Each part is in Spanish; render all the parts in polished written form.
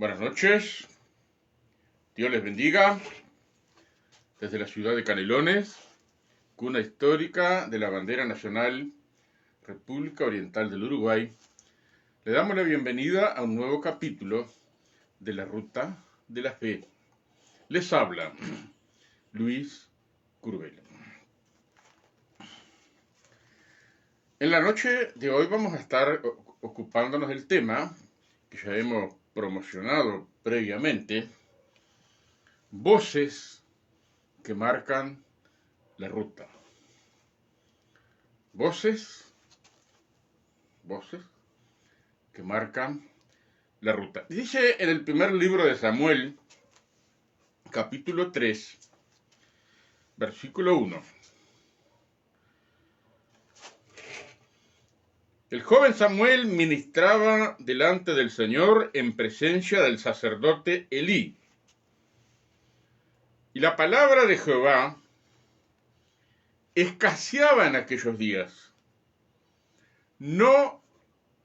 Buenas noches, Dios les bendiga. Desde la ciudad de Canelones, cuna histórica de la bandera nacional República Oriental del Uruguay, le damos la bienvenida a un nuevo capítulo de la Ruta de la Fe. Les habla Luis Curbelo. En la noche de hoy vamos a estar ocupándonos del tema que ya hemos promocionado previamente: voces que marcan la ruta. Voces que marcan la ruta. Dice en el primer libro de Samuel, capítulo 3, versículo 1. El joven Samuel ministraba delante del Señor en presencia del sacerdote Elí. Y la palabra de Jehová escaseaba en aquellos días. No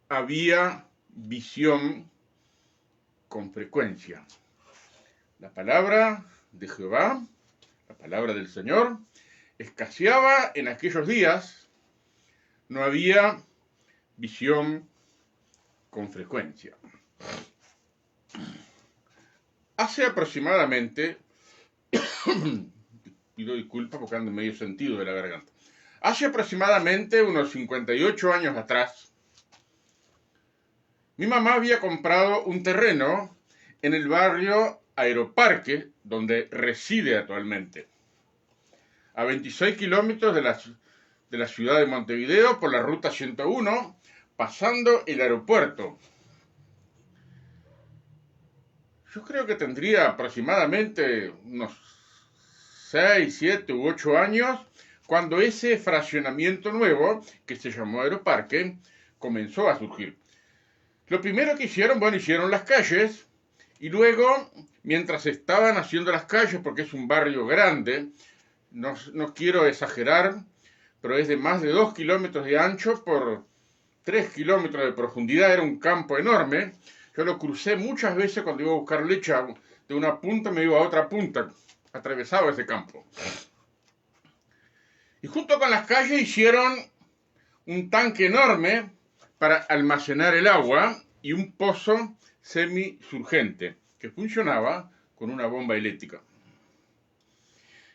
había visión con frecuencia. La palabra de Jehová, la palabra del Señor, escaseaba en aquellos días. No había visión con frecuencia. Hace aproximadamente, pido disculpas porque ando en medio sentido de la garganta, hace aproximadamente unos 58 años atrás, mi mamá había comprado un terreno en el barrio Aeroparque, donde reside actualmente, a 26 kilómetros de la ciudad de Montevideo por la ruta 101, pasando el aeropuerto. Yo creo que tendría aproximadamente unos 6, 7 u 8 años cuando ese fraccionamiento nuevo, que se llamó Aeroparque, comenzó a surgir. Lo primero que hicieron las calles, y luego, mientras estaban haciendo las calles, porque es un barrio grande, no quiero exagerar, pero es de más de 2 kilómetros de ancho por 3 kilómetros de profundidad, era un campo enorme. Yo lo crucé muchas veces cuando iba a buscar leche, de una punta me iba a otra punta, atravesaba ese campo. Y junto con las calles hicieron un tanque enorme para almacenar el agua y un pozo semisurgente que funcionaba con una bomba eléctrica.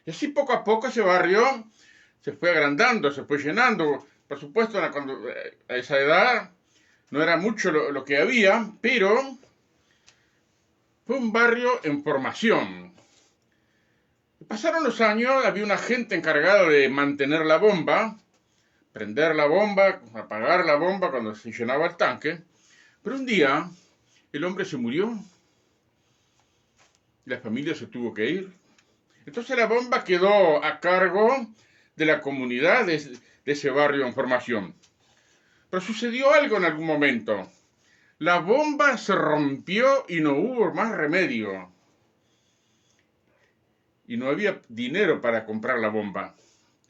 Y así poco a poco ese barrio se fue agrandando, se fue llenando. Por supuesto, a esa edad no era mucho lo que había, pero fue un barrio en formación. Pasaron los años, había una gente encargada de mantener la bomba, prender la bomba, apagar la bomba cuando se llenaba el tanque. Pero un día el hombre se murió y la familia se tuvo que ir. Entonces la bomba quedó a cargo de la comunidad de ese barrio en formación. Pero sucedió algo en algún momento. La bomba se rompió y no hubo más remedio. Y no había dinero para comprar la bomba.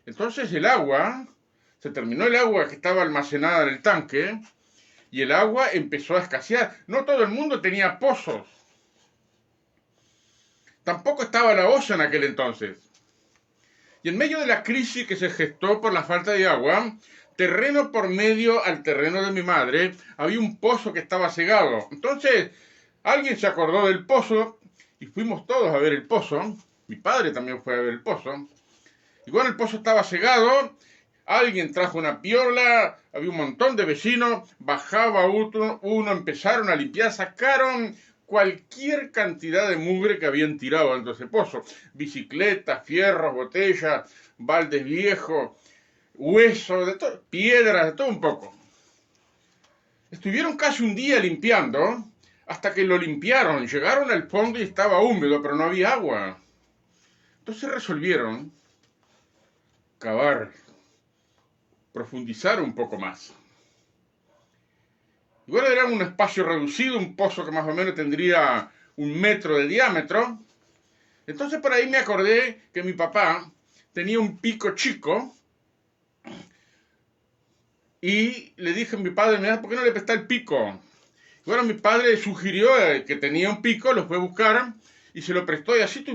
Entonces se terminó el agua que estaba almacenada en el tanque y el agua empezó a escasear. No todo el mundo tenía pozos. Tampoco estaba la olla en aquel entonces. Y en medio de la crisis que se gestó por la falta de agua, terreno por medio al terreno de mi madre, había un pozo que estaba cegado. Entonces, alguien se acordó del pozo y fuimos todos a ver el pozo. Mi padre también fue a ver el pozo. Y bueno, el pozo estaba cegado. Alguien trajo una piola, había un montón de vecinos, bajaba uno, empezaron a limpiar, sacaron cualquier cantidad de mugre que habían tirado dentro de ese pozo. Bicicletas, fierros, botellas, baldes viejos, huesos, de todo, piedras, de todo un poco. Estuvieron casi un día limpiando, hasta que lo limpiaron. Llegaron al fondo y estaba húmedo, pero no había agua. Entonces resolvieron cavar, profundizar un poco más. Y bueno, era un espacio reducido, un pozo que más o menos tendría 1 metro de diámetro. Entonces por ahí me acordé que mi papá tenía un pico chico y le dije a mi padre, mira, ¿por qué no le presta el pico? Bueno, mi padre sugirió que tenía un pico, lo fue a buscar y se lo prestó y así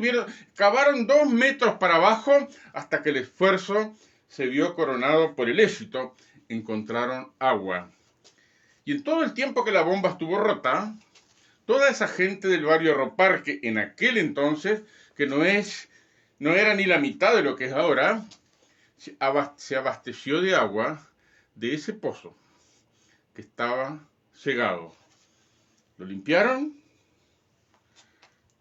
cavaron 2 metros para abajo hasta que el esfuerzo se vio coronado por el éxito. Encontraron agua. Y en todo el tiempo que la bomba estuvo rota, toda esa gente del barrio Roparque en aquel entonces, que no era ni la mitad de lo que es ahora, se abasteció de agua de ese pozo que estaba cegado. Lo limpiaron,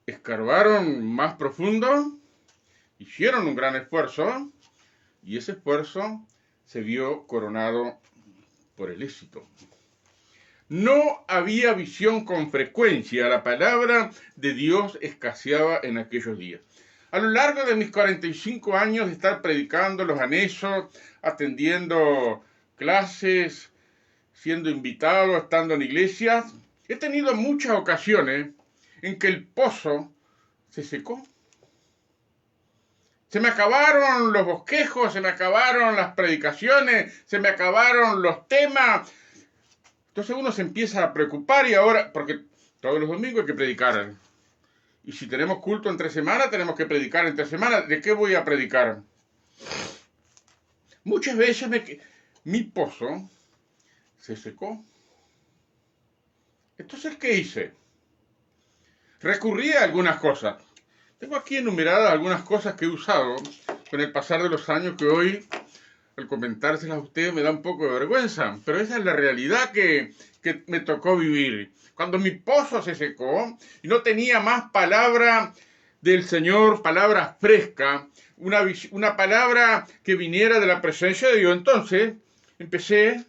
escarbaron más profundo, hicieron un gran esfuerzo y ese esfuerzo se vio coronado por el éxito. No había visión con frecuencia, la palabra de Dios escaseaba en aquellos días. A lo largo de mis 45 años de estar predicando los anexos, atendiendo clases, siendo invitado, estando en iglesias, he tenido muchas ocasiones en que el pozo se secó. Se me acabaron los bosquejos, se me acabaron las predicaciones, se me acabaron los temas. Entonces uno se empieza a preocupar y ahora, porque todos los domingos hay que predicar. Y si tenemos culto entre semana, tenemos que predicar entre semana. ¿De qué voy a predicar? Muchas veces mi pozo se secó. Entonces, ¿qué hice? Recurrí a algunas cosas. Tengo aquí enumeradas algunas cosas que he usado con el pasar de los años que hoy, al comentárselas a ustedes, me da un poco de vergüenza. Pero esa es la realidad que me tocó vivir. Cuando mi pozo se secó y no tenía más palabra del Señor, palabra fresca, una palabra que viniera de la presencia de Dios, entonces empecé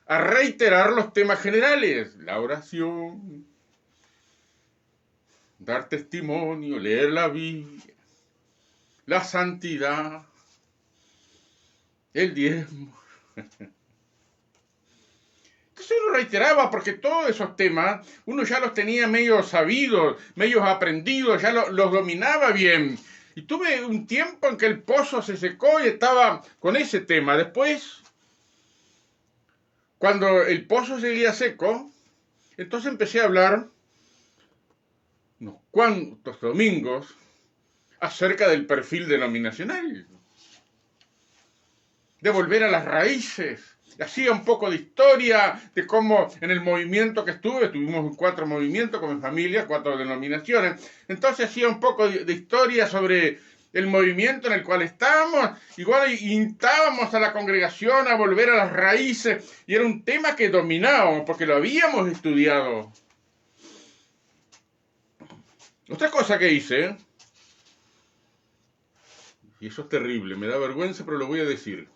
a reiterar los temas generales, la oración, dar testimonio, leer la Biblia, la santidad, el diezmo. Entonces uno reiteraba porque todos esos temas uno ya los tenía medio sabidos, medio aprendidos, ya los dominaba bien. Y tuve un tiempo en que el pozo se secó y estaba con ese tema. Después, cuando el pozo seguía seco, entonces empecé a hablar unos cuantos domingos acerca del perfil denominacional, de volver a las raíces. Hacía un poco de historia de cómo en el movimiento que tuvimos 4 movimientos con mi familia, 4 denominaciones, entonces hacía un poco de historia sobre el movimiento en el cual estábamos, igual instábamos a la congregación a volver a las raíces, y era un tema que dominábamos porque lo habíamos estudiado. Otra cosa que hice, y eso es terrible, me da vergüenza, pero lo voy a decir.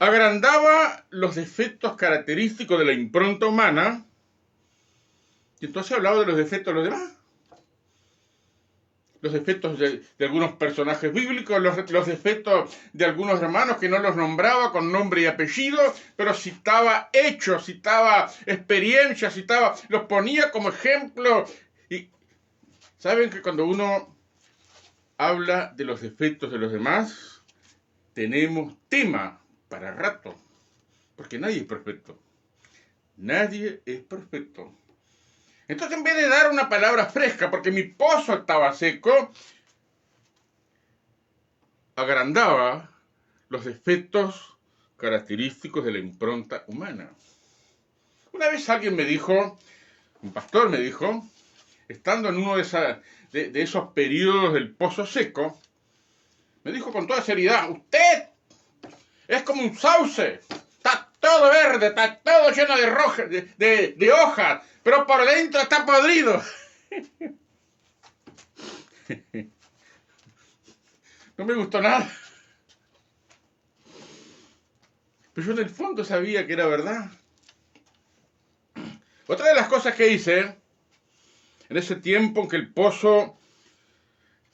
Agrandaba los defectos característicos de la impronta humana y entonces hablaba de los defectos de los demás. Los defectos de algunos personajes bíblicos, los defectos de algunos hermanos que no los nombraba con nombre y apellido, pero citaba hechos, citaba experiencias, los ponía como ejemplo. Y saben que cuando uno habla de los defectos de los demás, tenemos tema para rato, porque nadie es perfecto. Nadie es perfecto. Entonces, en vez de dar una palabra fresca, porque mi pozo estaba seco, agrandaba los defectos característicos de la impronta humana. Una vez alguien me dijo, un pastor me dijo, estando en uno de esos periodos del pozo seco, me dijo con toda seriedad, usted es como un sauce, está todo verde, está todo lleno de hojas, pero por dentro está podrido. No me gustó nada. Pero yo en el fondo sabía que era verdad. Otra de las cosas que hice, en ese tiempo en que el pozo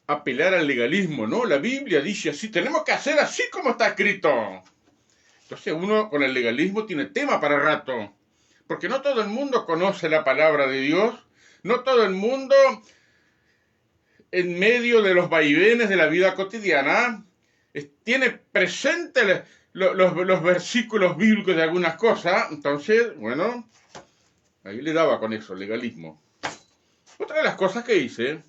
apelara al legalismo, ¿no? La Biblia dice así, tenemos que hacer así como está escrito. Entonces uno con el legalismo tiene tema para rato. Porque no todo el mundo conoce la palabra de Dios, no todo el mundo, en medio de los vaivenes de la vida cotidiana, tiene presente los versículos bíblicos de algunas cosas. Entonces, bueno, ahí le daba con eso, legalismo. Otra de las cosas que hice,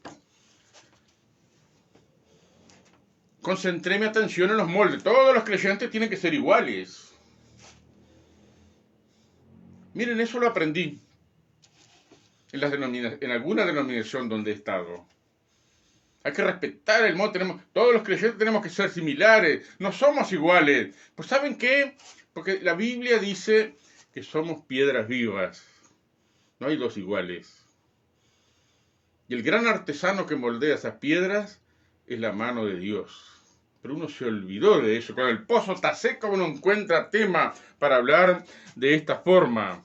concentré mi atención en los moldes. Todos los creyentes tienen que ser iguales. Miren, eso lo aprendí en alguna denominación donde he estado. Hay que respetar el molde. Todos los creyentes tenemos que ser similares. No somos iguales. Pues ¿saben qué? Porque la Biblia dice que somos piedras vivas. No hay dos iguales. Y el gran artesano que moldea esas piedras es la mano de Dios. Pero uno se olvidó de eso. Cuando el pozo está seco, uno encuentra tema para hablar de esta forma.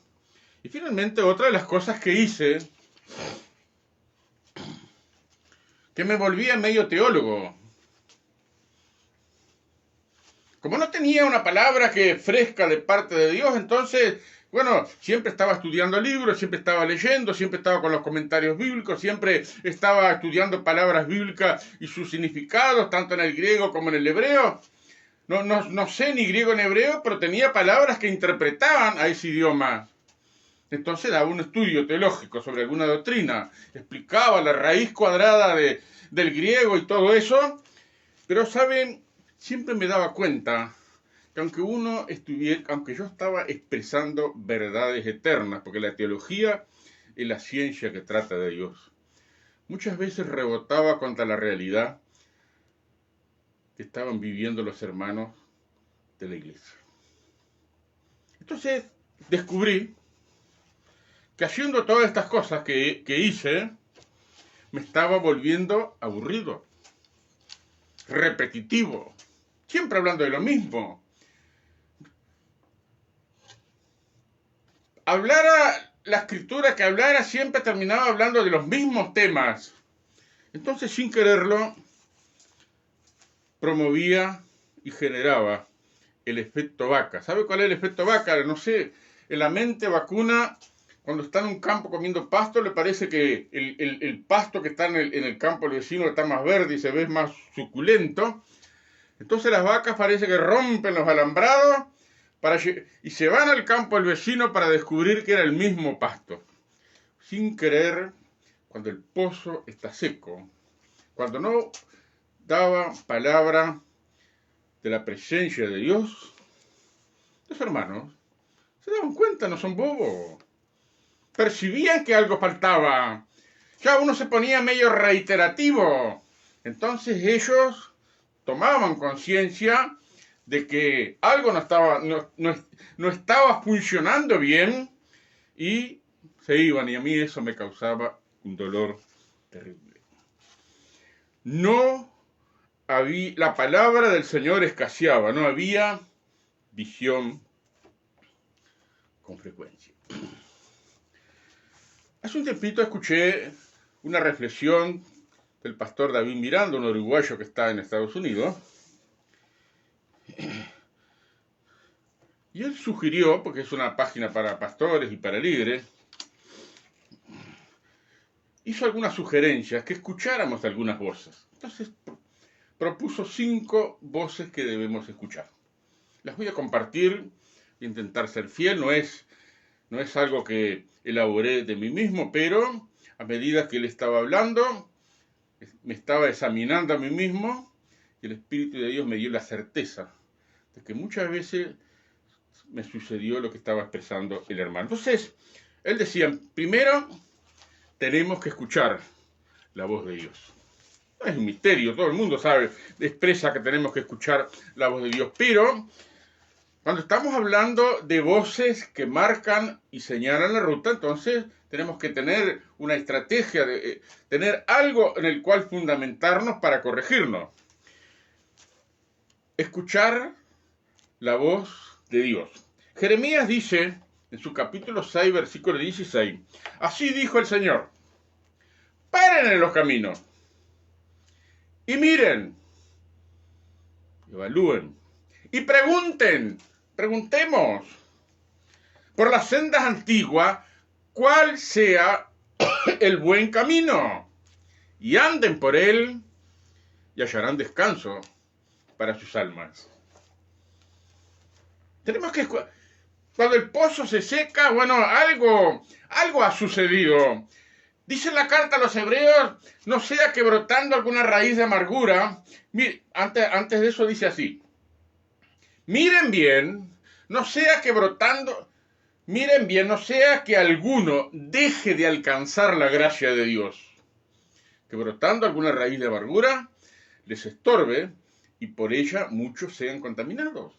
Y finalmente, otra de las cosas que hice, que me volvía medio teólogo. Como no tenía una palabra que fresca de parte de Dios, entonces, bueno, siempre estaba estudiando libros, siempre estaba leyendo, siempre estaba con los comentarios bíblicos, siempre estaba estudiando palabras bíblicas y sus significados, tanto en el griego como en el hebreo. No sé ni griego ni hebreo, pero tenía palabras que interpretaban a ese idioma. Entonces daba un estudio teológico sobre alguna doctrina, explicaba la raíz cuadrada del griego y todo eso, pero saben, siempre me daba cuenta que aunque yo estaba expresando verdades eternas, porque la teología es la ciencia que trata de Dios, muchas veces rebotaba contra la realidad que estaban viviendo los hermanos de la iglesia. Entonces descubrí que haciendo todas estas cosas que hice, me estaba volviendo aburrido, repetitivo, siempre hablando de lo mismo. Hablara la escritura que hablara, siempre terminaba hablando de los mismos temas. Entonces, sin quererlo, promovía y generaba el efecto vaca. ¿Sabe cuál es el efecto vaca? No sé, en la mente vacuna, cuando está en un campo comiendo pasto, le parece que el pasto que está en el campo del vecino está más verde y se ve más suculento. Entonces las vacas parece que rompen los alambrados y se van al campo del vecino para descubrir que era el mismo pasto. Sin querer, cuando el pozo está seco, cuando no daba palabra de la presencia de Dios, los hermanos se daban cuenta, no son bobos. Percibían que algo faltaba. Ya uno se ponía medio reiterativo. Entonces ellos tomaban conciencia de que algo no estaba funcionando bien y se iban, y a mí eso me causaba un dolor terrible. La palabra del Señor escaseaba, no había visión con frecuencia. Hace un tiempito escuché una reflexión del pastor David Miranda, un uruguayo que está en Estados Unidos, y él sugirió, porque es una página para pastores y para líderes, hizo algunas sugerencias, que escucháramos algunas voces. Entonces propuso 5 voces que debemos escuchar. Las voy a compartir, voy a intentar ser fiel, no es algo que elaboré de mí mismo, pero a medida que él estaba hablando, me estaba examinando a mí mismo, y el Espíritu de Dios me dio la certeza de que muchas veces me sucedió lo que estaba expresando el hermano. Entonces, él decía, primero, tenemos que escuchar la voz de Dios. No es un misterio, todo el mundo expresa que tenemos que escuchar la voz de Dios, pero cuando estamos hablando de voces que marcan y señalan la ruta, entonces tenemos que tener una estrategia, tener algo en el cual fundamentarnos para corregirnos. Escuchar la voz de Dios. Jeremías dice en su capítulo 6, versículo 16, así dijo el Señor, paren en los caminos y miren, evalúen y preguntemos por las sendas antiguas cuál sea el buen camino y anden por él y hallarán descanso para sus almas. Tenemos que... Cuando el pozo se seca, bueno, algo ha sucedido. Dice la carta a los hebreos, no sea que brotando alguna raíz de amargura, antes de eso dice así, miren bien, no sea que brotando, miren bien, no sea que alguno deje de alcanzar la gracia de Dios, que brotando alguna raíz de amargura les estorbe y por ella muchos sean contaminados.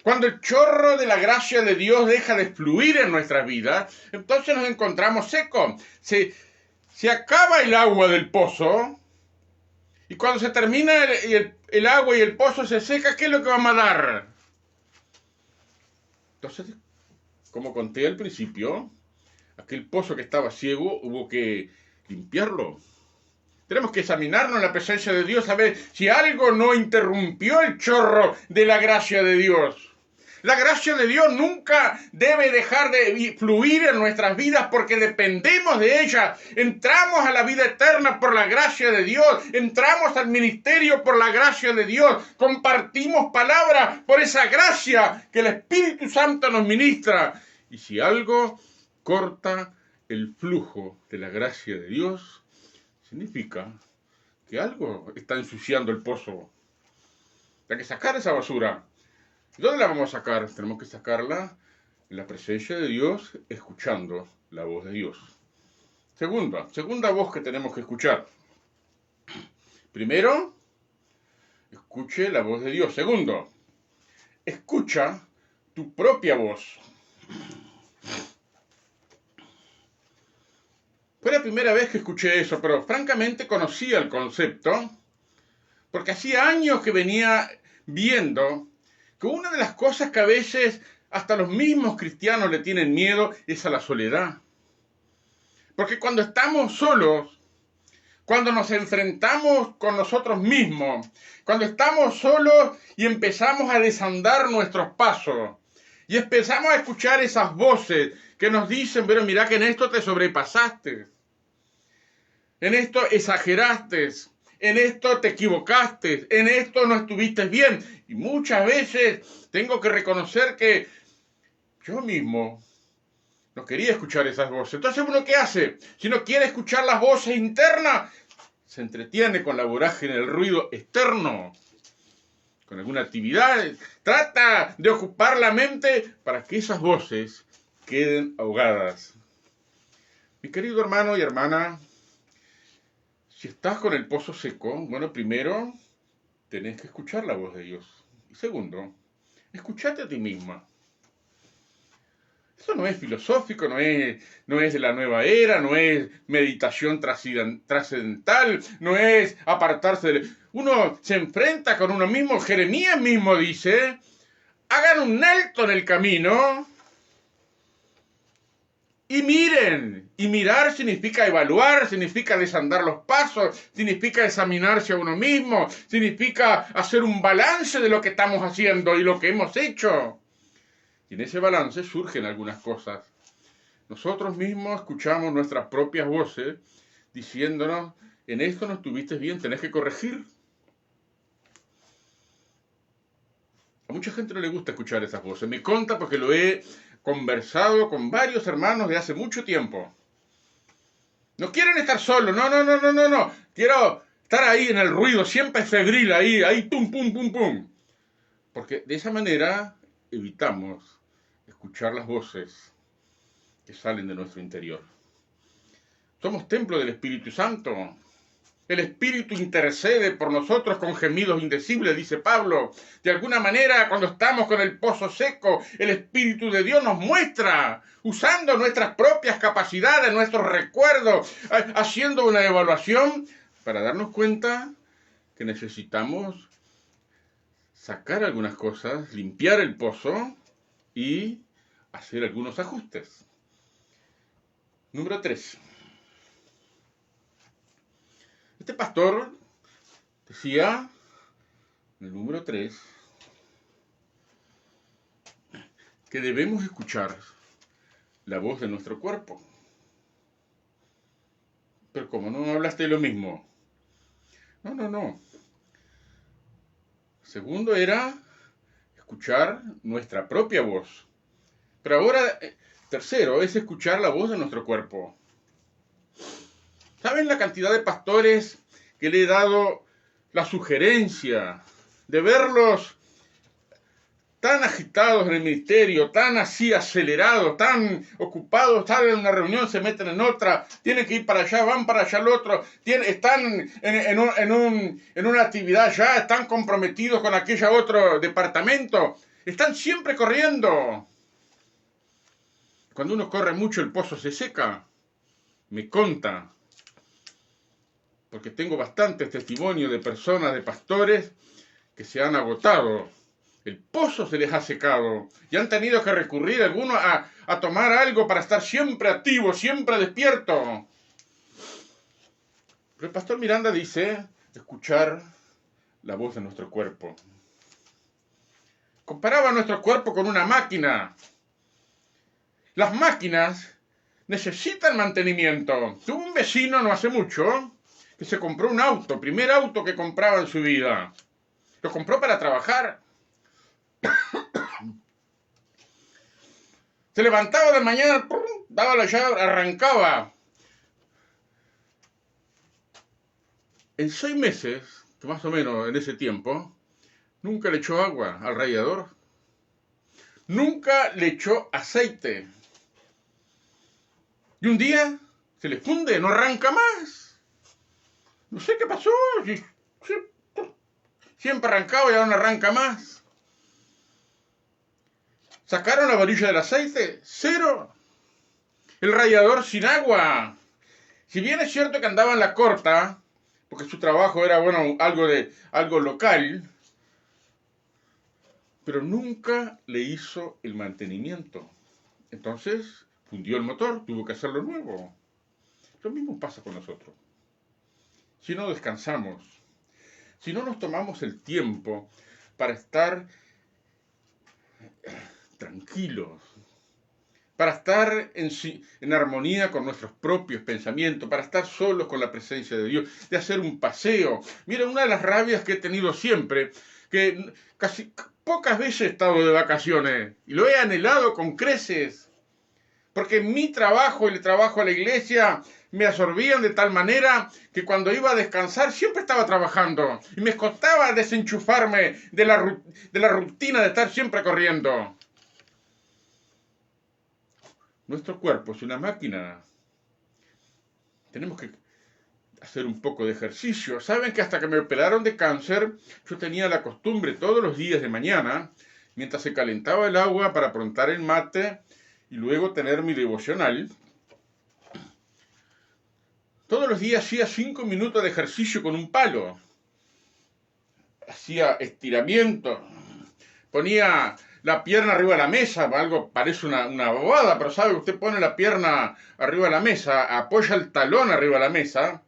Cuando el chorro de la gracia de Dios deja de fluir en nuestras vidas, entonces nos encontramos secos. Se acaba el agua del pozo y cuando se termina el agua y el pozo se seca, ¿qué es lo que vamos a dar? Entonces, como conté al principio, aquel pozo que estaba ciego hubo que limpiarlo. Tenemos que examinarnos en la presencia de Dios a ver si algo no interrumpió el chorro de la gracia de Dios. La gracia de Dios nunca debe dejar de fluir en nuestras vidas porque dependemos de ella. Entramos a la vida eterna por la gracia de Dios. Entramos al ministerio por la gracia de Dios. Compartimos palabra por esa gracia que el Espíritu Santo nos ministra. Y si algo corta el flujo de la gracia de Dios, significa que algo está ensuciando el pozo. Hay que sacar esa basura. ¿Dónde la vamos a sacar? Tenemos que sacarla en la presencia de Dios, escuchando la voz de Dios. Segunda voz que tenemos que escuchar. Primero, escuche la voz de Dios. Segundo, escucha tu propia voz. Fue la primera vez que escuché eso, pero francamente conocía el concepto, porque hacía años que venía viendo que una de las cosas que a veces hasta los mismos cristianos le tienen miedo es a la soledad. Porque cuando estamos solos, cuando nos enfrentamos con nosotros mismos, cuando estamos solos y empezamos a desandar nuestros pasos, y empezamos a escuchar esas voces que nos dicen, pero mira que en esto te sobrepasaste, en esto exageraste, en esto te equivocaste, en esto no estuviste bien. Y muchas veces tengo que reconocer que yo mismo no quería escuchar esas voces. Entonces, ¿uno qué hace? Si no quiere escuchar las voces internas, se entretiene con la vorágine del ruido externo, con alguna actividad. Trata de ocupar la mente para que esas voces queden ahogadas. Mi querido hermano y hermana, si estás con el pozo seco, bueno, primero tenés que escuchar la voz de Dios. Y segundo, escuchate a ti misma. Eso no es filosófico, no es de la nueva era, no es meditación trascendental, no es apartarse de... Uno se enfrenta con uno mismo. Jeremías mismo dice, hagan un alto en el camino y miren. Y mirar significa evaluar, significa desandar los pasos, significa examinarse a uno mismo, significa hacer un balance de lo que estamos haciendo y lo que hemos hecho. Y en ese balance surgen algunas cosas. Nosotros mismos escuchamos nuestras propias voces diciéndonos, en esto no estuviste bien, tenés que corregir. A mucha gente no le gusta escuchar esas voces. Me conta porque lo he conversado con varios hermanos de hace mucho tiempo. No quieren estar solos, no. Quiero estar ahí en el ruido, siempre febril, ahí, pum, pum, pum, pum. Porque de esa manera evitamos escuchar las voces que salen de nuestro interior. Somos templo del Espíritu Santo. El Espíritu intercede por nosotros con gemidos indecibles, dice Pablo. De alguna manera, cuando estamos con el pozo seco, el Espíritu de Dios nos muestra, usando nuestras propias capacidades, nuestros recuerdos, haciendo una evaluación para darnos cuenta que necesitamos sacar algunas cosas, limpiar el pozo y hacer algunos ajustes. Número 3. Este pastor decía, en el número 3, que debemos escuchar la voz de nuestro cuerpo. Pero ¿cómo no hablaste de lo mismo? No. Segundo era escuchar nuestra propia voz. Pero ahora, tercero, es escuchar la voz de nuestro cuerpo. ¿Saben la cantidad de pastores que le he dado la sugerencia de verlos tan agitados en el ministerio, tan así acelerados, tan ocupados, salen en una reunión, se meten en otra, tienen que ir para allá, van para allá al otro, están en una actividad ya, están comprometidos con aquella otro departamento, están siempre corriendo? Cuando uno corre mucho el pozo se seca, me conta, porque tengo bastantes testimonios de personas, de pastores, que se han agotado. El pozo se les ha secado y han tenido que recurrir algunos a tomar algo para estar siempre activo, siempre despierto. Pero el pastor Miranda dice escuchar la voz de nuestro cuerpo. Comparaba nuestro cuerpo con una máquina. Las máquinas necesitan mantenimiento. Tuve un vecino no hace mucho que se compró un auto, primer auto que compraba en su vida. Lo compró para trabajar. Se levantaba de mañana, daba la llave, arrancaba. En 6 meses, que más o menos en ese tiempo, nunca le echó agua al radiador. Nunca le echó aceite. Y un día se le funde, no arranca más. No sé qué pasó. Siempre arrancaba y ahora no arranca más. Sacaron la varilla del aceite, cero. El radiador sin agua. Si bien es cierto que andaba en la corta, porque su trabajo era, bueno, algo local, pero nunca le hizo el mantenimiento. Entonces, fundió el motor, tuvo que hacerlo nuevo. Lo mismo pasa con nosotros. Si no descansamos, si no nos tomamos el tiempo para estar tranquilos, para estar en armonía con nuestros propios pensamientos, para estar solos con la presencia de Dios, de hacer un paseo. Mira, una de las rabias que he tenido siempre, que casi pocas veces he estado de vacaciones y lo he anhelado con creces, porque mi trabajo y el trabajo a la iglesia me absorbían de tal manera que cuando iba a descansar siempre estaba trabajando y me costaba desenchufarme de la rutina de estar siempre corriendo. Nuestro cuerpo es una máquina. Tenemos que hacer un poco de ejercicio. Saben que hasta que me operaron de cáncer, yo tenía la costumbre todos los días de mañana, mientras se calentaba el agua para aprontar el mate y luego tener mi devocional, todos los días hacía 5 minutos de ejercicio con un palo. Hacía estiramiento, ponía la pierna arriba de la mesa, algo parece una bobada, pero sabe, usted pone la pierna arriba de la mesa, apoya el talón arriba de la mesa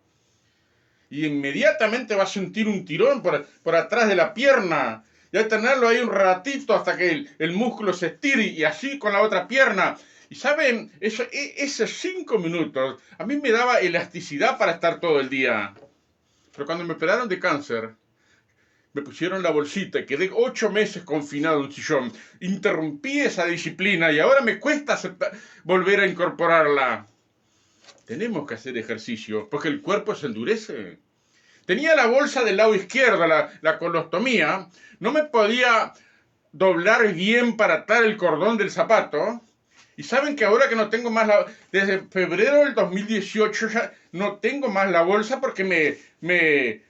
y inmediatamente va a sentir un tirón por atrás de la pierna y hay que tenerlo ahí un ratito hasta que el músculo se estire y así con la otra pierna. Y saben, esos 5 minutos a mí me daba elasticidad para estar todo el día. Pero cuando me operaron de cáncer, me pusieron la bolsita y quedé 8 meses confinado en un sillón. Interrumpí esa disciplina y ahora me cuesta volver a incorporarla. Tenemos que hacer ejercicio porque el cuerpo se endurece. Tenía la bolsa del lado izquierdo, la colostomía. No me podía doblar bien para atar el cordón del zapato. Y saben que ahora que no tengo más desde febrero del 2018 ya no tengo más la bolsa porque me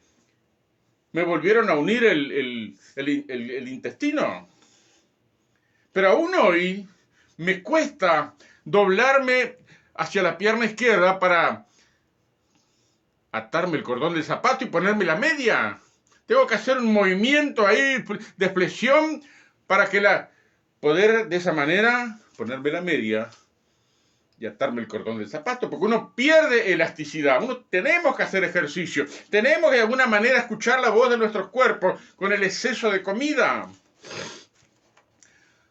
volvieron a unir el intestino. Pero aún hoy me cuesta doblarme hacia la pierna izquierda para atarme el cordón del zapato y ponerme la media. Tengo que hacer un movimiento ahí de flexión para poder de esa manera ponerme la media y atarme el cordón del zapato, porque uno pierde elasticidad. Tenemos que hacer ejercicio, tenemos que de alguna manera escuchar la voz de nuestros cuerpos con el exceso de comida.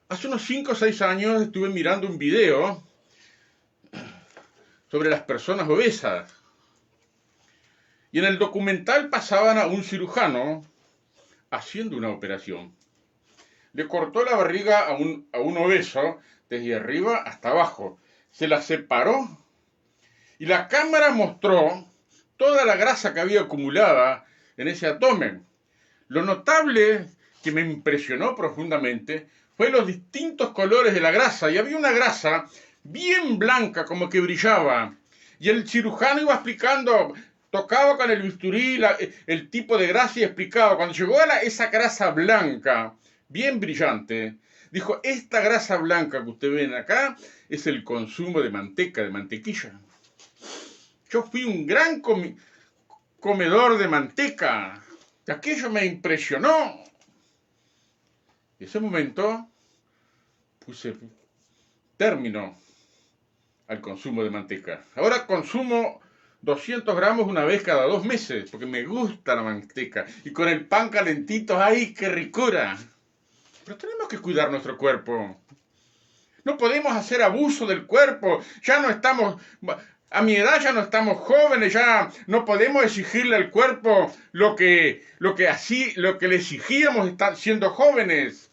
Hace unos 5 o 6 años estuve mirando un video sobre las personas obesas. Y en el documental pasaban a un cirujano haciendo una operación. le cortó la barriga a un obeso desde arriba hasta abajo. Se la separó y la cámara mostró toda la grasa que había acumulada en ese abdomen. Lo notable que me impresionó profundamente fue los distintos colores de la grasa. Y había una grasa bien blanca, como que brillaba. Y el cirujano iba explicando, tocaba con el bisturí el tipo de grasa y explicaba. Cuando llegó a esa grasa blanca, bien brillante, dijo, esta grasa blanca que ustedes ven acá es el consumo de manteca, de mantequilla. Yo fui un gran comedor de manteca. Aquello me impresionó. En ese momento puse término al consumo de manteca. Ahora consumo 200 gramos una vez cada 2 meses, porque me gusta la manteca. Y con el pan calentito, ¡ay, qué ricura! Pero tenemos que cuidar nuestro cuerpo. No podemos hacer abuso del cuerpo. Ya no estamos... A mi edad ya no estamos jóvenes, ya no podemos exigirle al cuerpo lo que le exigíamos siendo jóvenes.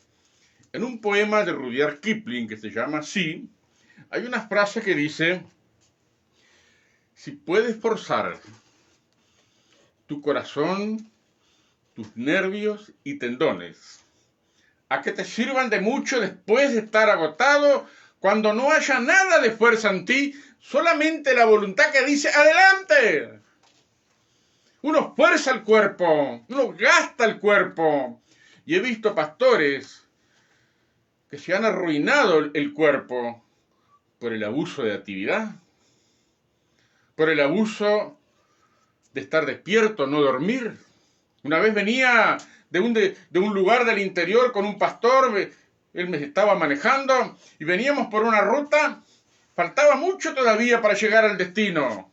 En un poema de Rudyard Kipling que se llama así, hay una frase que dice, si puedes forzar tu corazón, tus nervios y tendones a que te sirvan de mucho después de estar agotado, cuando no haya nada de fuerza en ti, solamente la voluntad que dice ¡adelante! Uno fuerza el cuerpo, uno gasta el cuerpo. Y he visto pastores que se han arruinado el cuerpo por el abuso de actividad, por el abuso de estar despierto, no dormir. Una vez venía de un lugar del interior con un pastor, él me estaba manejando y veníamos por una ruta, faltaba mucho todavía para llegar al destino.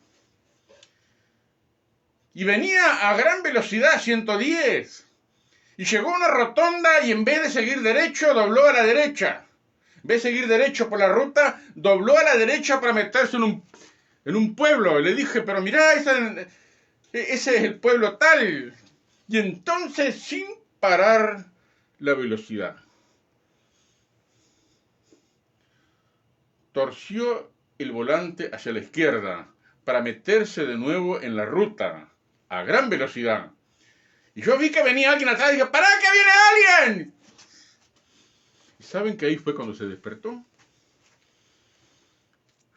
Y venía a gran velocidad, 110. Y llegó a una rotonda y en vez de seguir derecho, dobló a la derecha. En vez de seguir derecho por la ruta, dobló a la derecha para meterse en un pueblo. Y le dije, pero mirá, ese es el pueblo tal. Y entonces, sin parar la velocidad, torció el volante hacia la izquierda para meterse de nuevo en la ruta a gran velocidad. Y yo vi que venía alguien atrás y dije, ¡pará, que viene alguien! ¿Y saben que ahí fue cuando se despertó?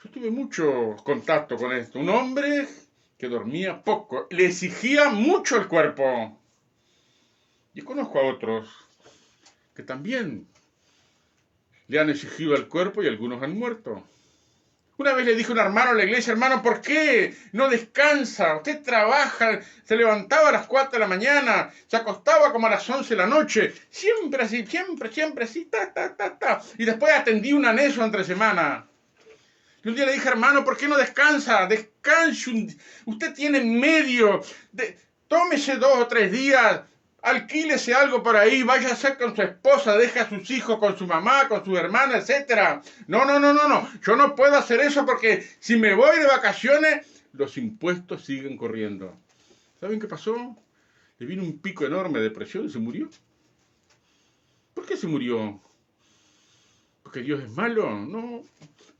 Yo tuve mucho contacto con esto. Un hombre que dormía poco, le exigía mucho el cuerpo. Y conozco a otros que también le han exigido al cuerpo y algunos han muerto. Una vez le dije a un hermano en la iglesia, hermano, ¿por qué no descansa? Usted trabaja, se levantaba a las 4 de la mañana, se acostaba como a las 11 de la noche, siempre así, siempre así, Y después atendí un anexo entre semana. Y un día le dije, hermano, ¿por qué no descansa? Descanse, usted tiene medio, tómese 2 o 3 días, alquílese algo por ahí, váyase con su esposa, deje a sus hijos con su mamá, con su hermana, etc. No, yo no puedo hacer eso porque si me voy de vacaciones, los impuestos siguen corriendo. ¿Saben qué pasó? Le vino un pico enorme de depresión y se murió. ¿Por qué se murió? ¿Porque Dios es malo? No,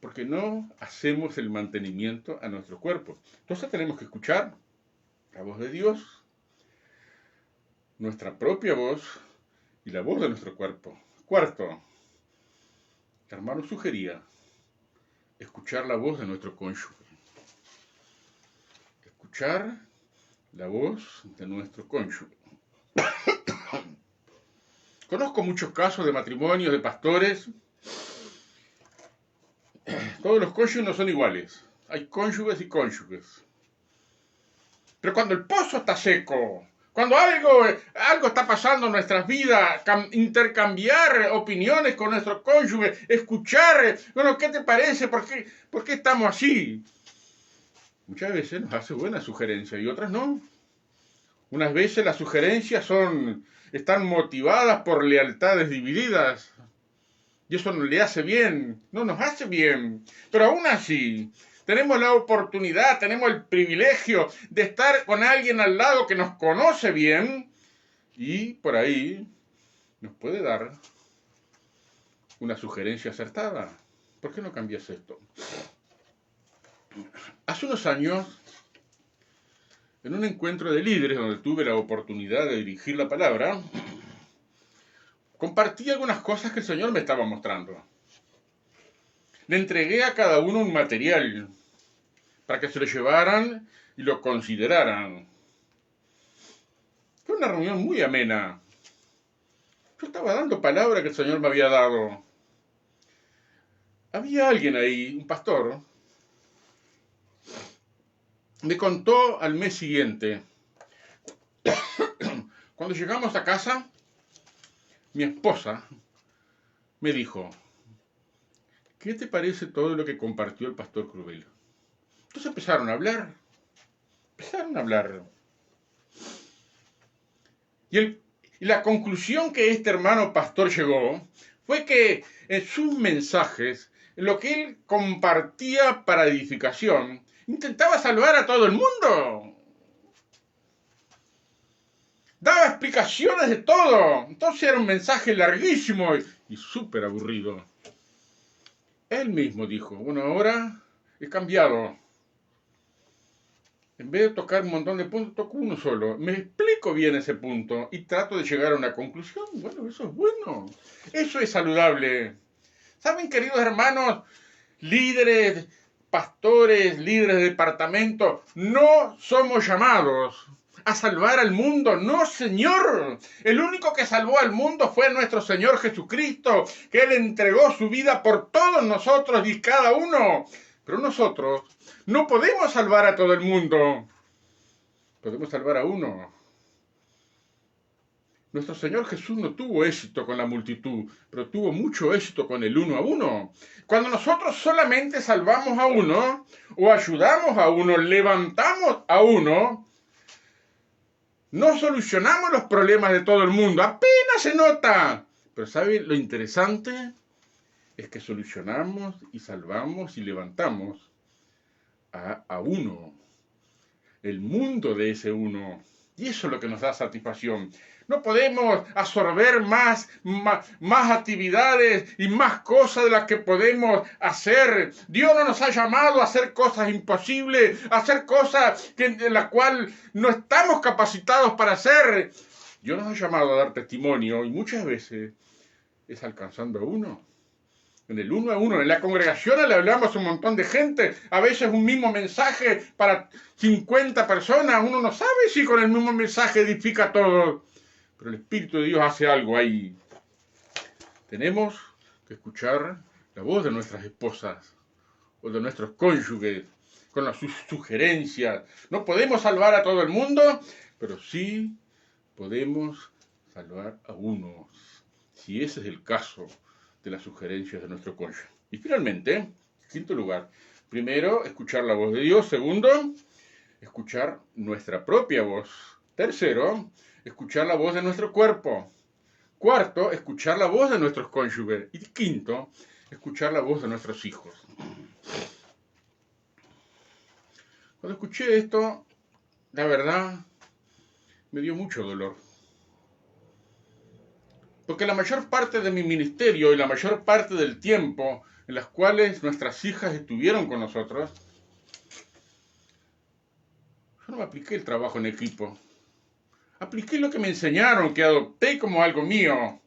porque no hacemos el mantenimiento a nuestro cuerpo. Entonces tenemos que escuchar la voz de Dios, nuestra propia voz y la voz de nuestro cuerpo. Cuarto, el hermano sugería escuchar la voz de nuestro cónyuge. Escuchar la voz de nuestro cónyuge. Conozco muchos casos de matrimonios, de pastores. Todos los cónyuges no son iguales. Hay cónyuges y cónyuges. Pero cuando el pozo está seco, cuando algo está pasando en nuestras vidas, intercambiar opiniones con nuestro cónyuge, escuchar, bueno, ¿qué te parece? ¿Por qué estamos así? Muchas veces nos hace buenas sugerencias y otras no. Unas veces las sugerencias están motivadas por lealtades divididas. Y eso no le hace bien, no nos hace bien. Pero aún así, tenemos la oportunidad, tenemos el privilegio de estar con alguien al lado que nos conoce bien y por ahí nos puede dar una sugerencia acertada. ¿Por qué no cambias esto? Hace unos años, en un encuentro de líderes donde tuve la oportunidad de dirigir la palabra, compartí algunas cosas que el Señor me estaba mostrando. Le entregué a cada uno un material para que se lo llevaran y lo consideraran. Fue una reunión muy amena. Yo estaba dando palabra que el Señor me había dado. Había alguien ahí, un pastor, me contó al mes siguiente. Cuando llegamos a casa, mi esposa me dijo: ¿qué te parece todo lo que compartió el pastor Crubel? Entonces empezaron a hablar. Y la conclusión que este hermano pastor llegó fue que en sus mensajes, en lo que él compartía para edificación, intentaba salvar a todo el mundo. Daba explicaciones de todo. Entonces era un mensaje larguísimo y súper aburrido. Él mismo dijo: bueno, ahora he cambiado. En vez de tocar un montón de puntos, toco uno solo. Me explico bien ese punto y trato de llegar a una conclusión. Bueno, eso es bueno. Eso es saludable. ¿Saben, queridos hermanos, líderes, pastores, líderes de departamento? No somos llamados a salvar al mundo. No, Señor. El único que salvó al mundo fue nuestro Señor Jesucristo, que Él entregó su vida por todos nosotros y cada uno. Pero nosotros no podemos salvar a todo el mundo. Podemos salvar a uno. Nuestro Señor Jesús no tuvo éxito con la multitud, pero tuvo mucho éxito con el uno a uno. Cuando nosotros solamente salvamos a uno, o ayudamos a uno, levantamos a uno, no solucionamos los problemas de todo el mundo. Apenas se nota. Pero ¿saben lo interesante? Es que solucionamos y salvamos y levantamos a uno, el mundo de ese uno. Y eso es lo que nos da satisfacción. No podemos absorber más actividades y más cosas de las que podemos hacer. Dios no nos ha llamado a hacer cosas imposibles, a hacer cosas de las cuales no estamos capacitados para hacer. Dios nos ha llamado a dar testimonio y muchas veces es alcanzando a uno. En el uno a uno, en la congregación le hablamos a un montón de gente, a veces un mismo mensaje para 50 personas, uno no sabe si con el mismo mensaje edifica a todos, pero el Espíritu de Dios hace algo ahí. Tenemos que escuchar la voz de nuestras esposas o de nuestros cónyuges con las sugerencias. No podemos salvar a todo el mundo, pero sí podemos salvar a uno, si ese es el caso de las sugerencias de nuestro cónyuge. Y finalmente, en quinto lugar, primero, escuchar la voz de Dios. Segundo, escuchar nuestra propia voz. Tercero, escuchar la voz de nuestro cuerpo. Cuarto, escuchar la voz de nuestros cónyuges. Y quinto, escuchar la voz de nuestros hijos. Cuando escuché esto, la verdad, me dio mucho dolor. Porque la mayor parte de mi ministerio y la mayor parte del tiempo en las cuales nuestras hijas estuvieron con nosotros, yo no me apliqué el trabajo en equipo. Apliqué lo que me enseñaron, que adopté como algo mío.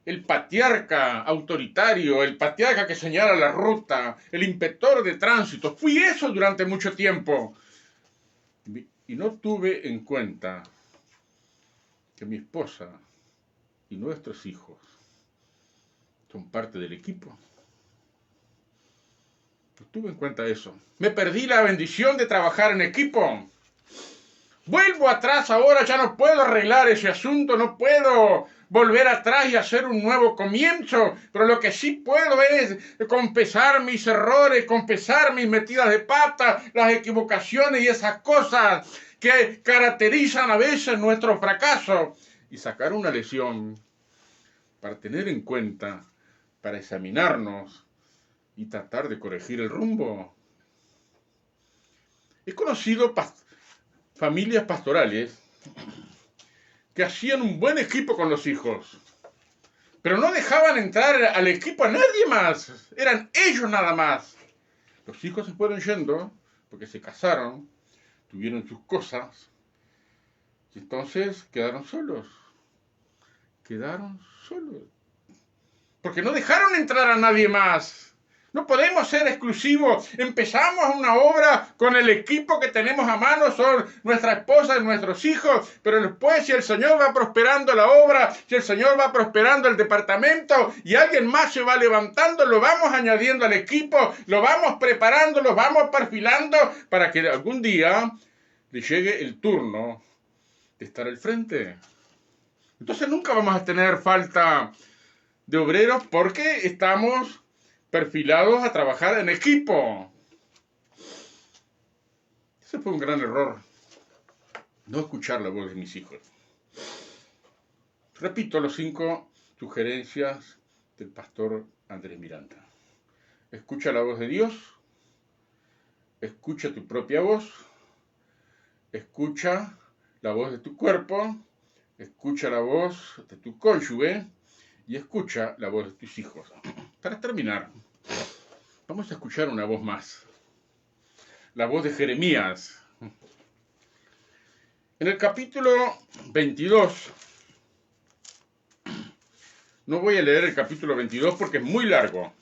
El patriarca autoritario, el patriarca que señala la ruta, el inspector de tránsito. Fui eso durante mucho tiempo. Y no tuve en cuenta que mi esposa y nuestros hijos son parte del equipo. No tuve en cuenta eso. Me perdí la bendición de trabajar en equipo. Vuelvo atrás ahora, ya no puedo arreglar ese asunto, no puedo volver atrás y hacer un nuevo comienzo, pero lo que sí puedo es confesar mis errores, confesar mis metidas de pata, las equivocaciones y esas cosas que caracterizan a veces nuestro fracaso y sacar una lección para tener en cuenta, para examinarnos y tratar de corregir el rumbo. He conocido familias pastorales que hacían un buen equipo con los hijos, Pero no dejaban entrar al equipo a nadie más. Eran ellos nada más. Los hijos se fueron yendo porque se casaron, tuvieron sus cosas y entonces quedaron solos. Quedaron solos. Porque no dejaron entrar a nadie más. No podemos ser exclusivos. Empezamos una obra con el equipo que tenemos a mano, son nuestra esposa y nuestros hijos, pero después si el Señor va prosperando la obra, si el Señor va prosperando el departamento y alguien más se va levantando, lo vamos añadiendo al equipo, lo vamos preparando, lo vamos perfilando para que algún día le llegue el turno de estar al frente. Entonces nunca vamos a tener falta de obreros porque estamos perfilados a trabajar en equipo. Ese fue un gran error, no escuchar la voz de mis hijos. Repito los 5 sugerencias del pastor Andrés Miranda. Escucha la voz de Dios, escucha tu propia voz, escucha la voz de tu cuerpo, escucha la voz de tu cónyuge y escucha la voz de tus hijos. Para terminar, vamos a escuchar una voz más. La voz de Jeremías. En el capítulo 22, no voy a leer el capítulo 22 porque es muy largo,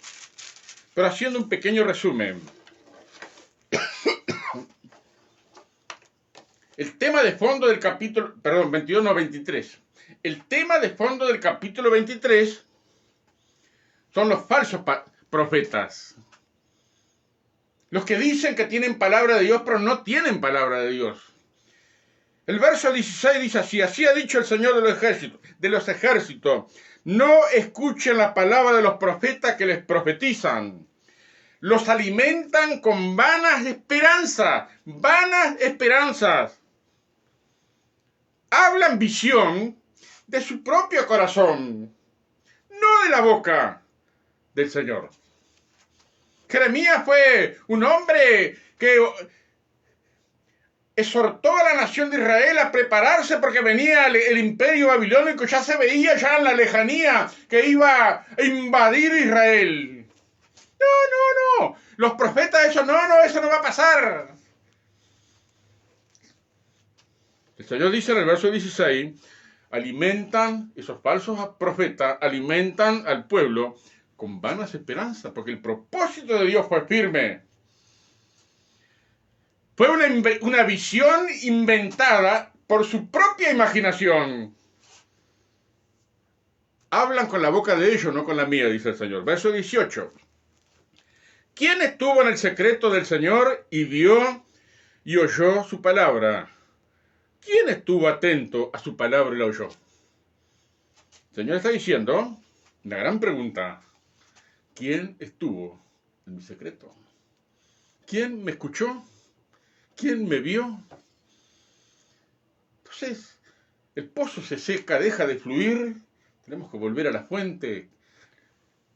pero haciendo un pequeño resumen. El tema de fondo del capítulo, 22, no, 23. El tema de fondo del capítulo 23 son los falsos profetas. Los que dicen que tienen palabra de Dios, pero no tienen palabra de Dios. El verso 16 dice así: así ha dicho el Señor de los ejércitos, no escuchen la palabra de los profetas que les profetizan. Los alimentan con vanas esperanzas. Hablan visión de su propio corazón, no de la boca del Señor. Jeremías fue un hombre que exhortó a la nación de Israel a prepararse porque venía el imperio babilónico, ya se veía ya en la lejanía que iba a invadir Israel. No. Los profetas, eso no va a pasar. El Señor dice en el verso 16, esos falsos profetas alimentan al pueblo con vanas esperanzas, porque el propósito de Dios fue firme. Fue una visión inventada por su propia imaginación. Hablan con la boca de ellos, no con la mía, dice el Señor. Verso 18. ¿Quién estuvo en el secreto del Señor y vio y oyó su palabra? ¿Quién estuvo atento a su palabra y la oyó? El Señor está diciendo, una gran pregunta, ¿quién estuvo en mi secreto? ¿Quién me escuchó? ¿Quién me vio? Entonces, el pozo se seca, deja de fluir, tenemos que volver a la fuente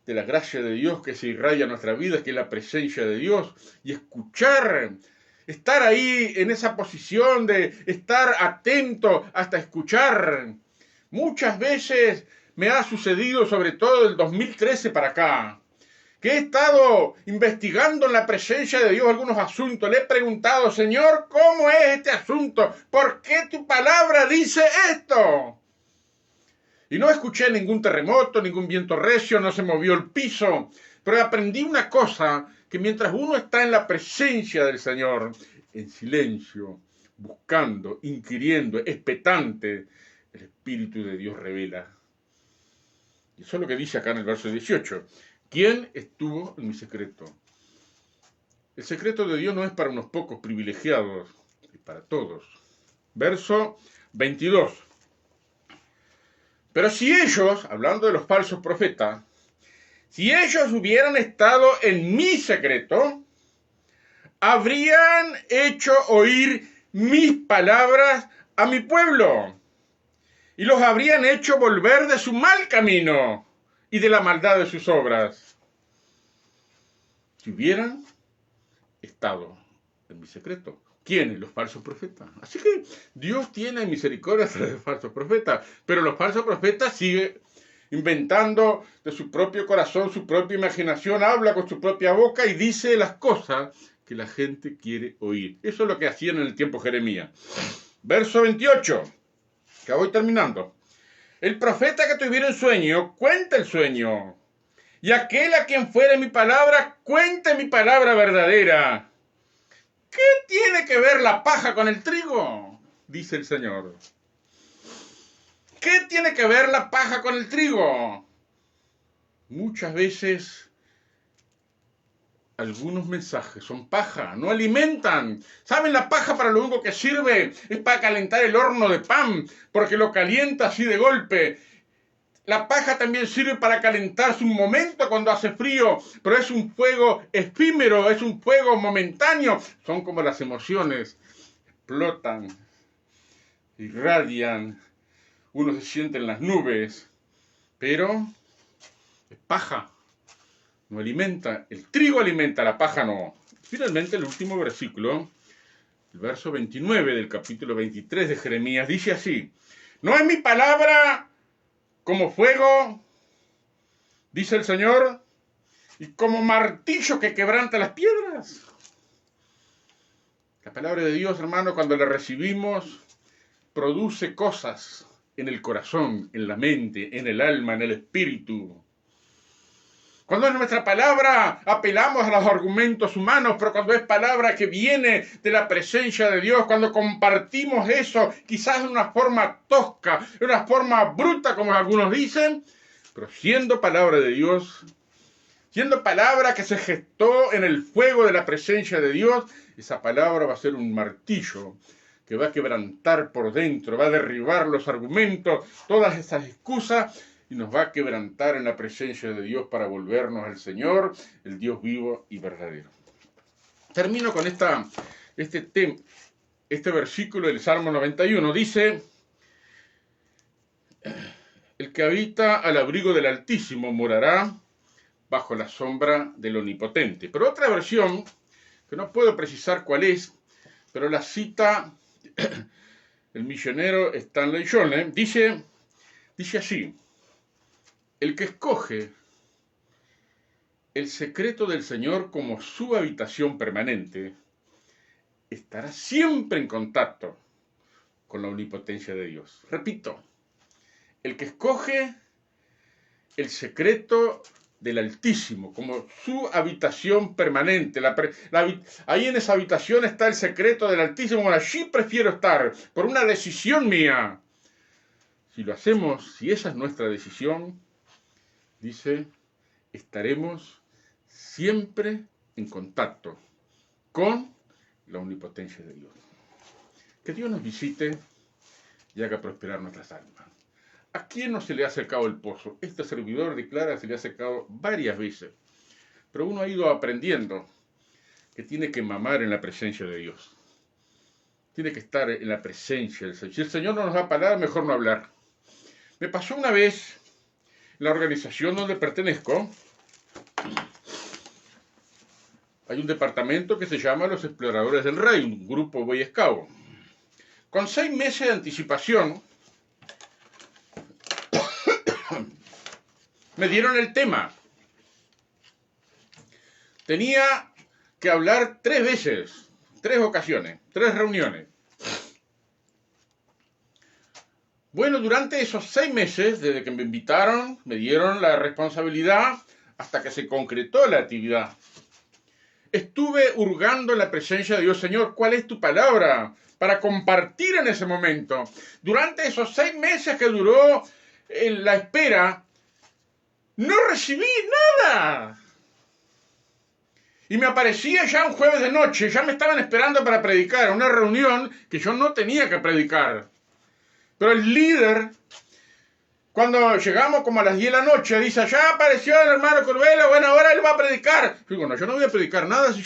de la gracia de Dios que se irradia en nuestra vida, que es la presencia de Dios, y escuchar, estar ahí en esa posición de estar atento hasta escuchar. Muchas veces me ha sucedido, sobre todo del 2013 para acá, que he estado investigando en la presencia de Dios algunos asuntos. Le he preguntado, Señor, ¿cómo es este asunto? ¿Por qué tu palabra dice esto? Y no escuché ningún terremoto, ningún viento recio, no se movió el piso. Pero aprendí una cosa, que mientras uno está en la presencia del Señor, en silencio, buscando, inquiriendo, expectante, el Espíritu de Dios revela. Y eso es lo que dice acá en el verso 18. ¿Quién estuvo en mi secreto? El secreto de Dios no es para unos pocos privilegiados, es para todos. Verso 22. Pero si ellos, hablando de los falsos profetas, si ellos hubieran estado en mi secreto, habrían hecho oír mis palabras a mi pueblo y los habrían hecho volver de su mal camino y de la maldad de sus obras. Si hubieran estado en mi secreto. ¿Quiénes? Los falsos profetas. Así que Dios tiene misericordia de los falsos profetas, pero los falsos profetas siguen inventando de su propio corazón, su propia imaginación, habla con su propia boca y dice las cosas que la gente quiere oír. Eso es lo que hacían en el tiempo de Jeremías. Verso 28, que voy terminando. El profeta que tuviera un sueño, cuenta el sueño. Y aquel a quien fuere mi palabra, cuente mi palabra verdadera. ¿Qué tiene que ver la paja con el trigo? Dice el Señor. ¿Qué tiene que ver la paja con el trigo? Muchas veces algunos mensajes son paja, no alimentan. ¿Saben? La paja para lo único que sirve es para calentar el horno de pan, porque lo calienta así de golpe. La paja también sirve para calentarse un momento cuando hace frío, pero es un fuego efímero, es un fuego momentáneo. Son como las emociones, explotan, irradian, uno se siente en las nubes, pero es paja, no alimenta. El trigo alimenta, la paja no. Finalmente el último versículo, el verso 29 del capítulo 23 de Jeremías, dice así: no es mi palabra como fuego, dice el Señor, y como martillo que quebranta las piedras. La palabra de Dios, hermano, cuando la recibimos, produce cosas en el corazón, en la mente, en el alma, en el espíritu. Cuando es nuestra palabra, apelamos a los argumentos humanos, pero cuando es palabra que viene de la presencia de Dios, cuando compartimos eso, quizás de una forma tosca, de una forma bruta, como algunos dicen, pero siendo palabra de Dios, siendo palabra que se gestó en el fuego de la presencia de Dios, esa palabra va a ser un martillo que va a quebrantar por dentro, va a derribar los argumentos, todas esas excusas, y nos va a quebrantar en la presencia de Dios para volvernos al Señor, el Dios vivo y verdadero. Termino con este versículo del Salmo 91. Dice: el que habita al abrigo del Altísimo morará bajo la sombra del Omnipotente. Pero otra versión, que no puedo precisar cuál es, pero la cita el misionero Stanley Jones, dice así: el que escoge el secreto del Señor como su habitación permanente estará siempre en contacto con la omnipotencia de Dios. Repito, el que escoge el secreto del Altísimo como su habitación permanente. Ahí en esa habitación está el secreto del Altísimo. Bueno, allí prefiero estar por una decisión mía. Si lo hacemos, si esa es nuestra decisión, dice, estaremos siempre en contacto con la omnipotencia de Dios. Que Dios nos visite y haga prosperar nuestras almas. ¿A quién no se le ha secado el pozo? Este servidor declara que se le ha secado varias veces. Pero uno ha ido aprendiendo que tiene que mamar en la presencia de Dios. Tiene que estar en la presencia del Señor. Si el Señor no nos va a parar, mejor no hablar. Me pasó una vez en la organización donde pertenezco. Hay un departamento que se llama Los Exploradores del Rey, un grupo Boy Scout. Con 6 meses de anticipación, me dieron el tema. Tenía que hablar 3 veces, 3 ocasiones, 3 reuniones. Bueno, durante esos 6 meses, desde que me invitaron, me dieron la responsabilidad, hasta que se concretó la actividad, estuve hurgando en la presencia de Dios. Señor, ¿cuál es tu palabra para compartir en ese momento? Durante esos 6 meses que duró la espera, no recibí nada. Y me aparecía ya un jueves de noche, ya me estaban esperando para predicar, una reunión que yo no tenía que predicar. Pero el líder, cuando llegamos como a las 10 de la noche, dice, ya apareció el hermano Corbela, bueno, ahora él va a predicar. Yo digo, no, yo no voy a predicar nada si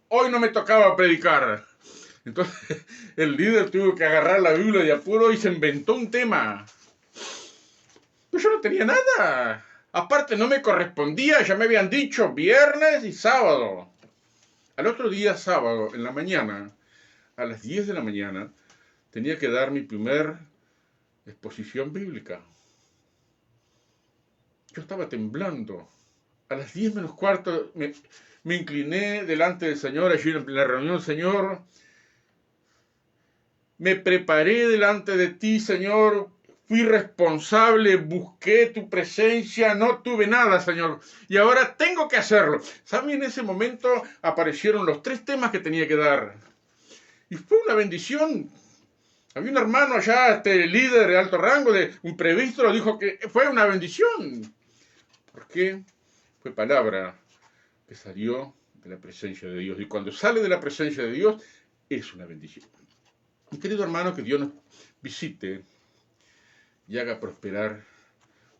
hoy no me tocaba predicar. Entonces el líder tuvo que agarrar la Biblia de apuro y se inventó un tema. Pero yo no tenía nada. Aparte no me correspondía, ya me habían dicho viernes y sábado. Al otro día, sábado, en la mañana, a las 10 de la mañana, tenía que dar mi primer exposición bíblica. Yo estaba temblando. A las 10 menos cuarto me incliné delante del Señor, allí en la reunión, Señor. Me preparé delante de ti, Señor. Fui responsable, busqué tu presencia, no tuve nada, Señor. Y ahora tengo que hacerlo. ¿Saben? En ese momento aparecieron los 3 temas que tenía que dar. Y fue una bendición. Había un hermano allá, líder de alto rango, de un presbítero, dijo que fue una bendición. ¿Por qué? Fue palabra que salió de la presencia de Dios. Y cuando sale de la presencia de Dios, es una bendición. Mi querido hermano, que Dios nos visite y haga prosperar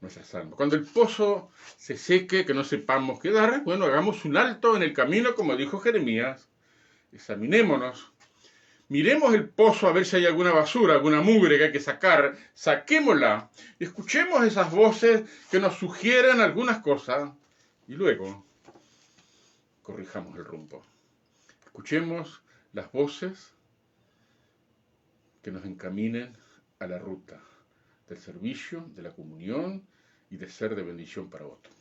nuestras almas. Cuando el pozo se seque, que no sepamos qué dar, bueno, hagamos un alto en el camino, como dijo Jeremías. Examinémonos. Miremos el pozo a ver si hay alguna basura, alguna mugre que hay que sacar. Saquémosla. Y escuchemos esas voces que nos sugieren algunas cosas. Y luego corrijamos el rumbo. Escuchemos las voces que nos encaminen a la ruta del servicio, de la comunión y de ser de bendición para otros.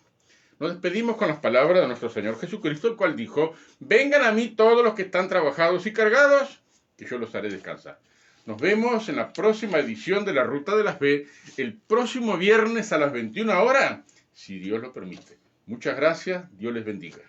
Nos despedimos con las palabras de nuestro Señor Jesucristo, el cual dijo: vengan a mí todos los que están trabajados y cargados, que yo los haré descansar. Nos vemos en la próxima edición de La Ruta de la Fe, el próximo viernes a las 21 horas, si Dios lo permite. Muchas gracias, Dios les bendiga.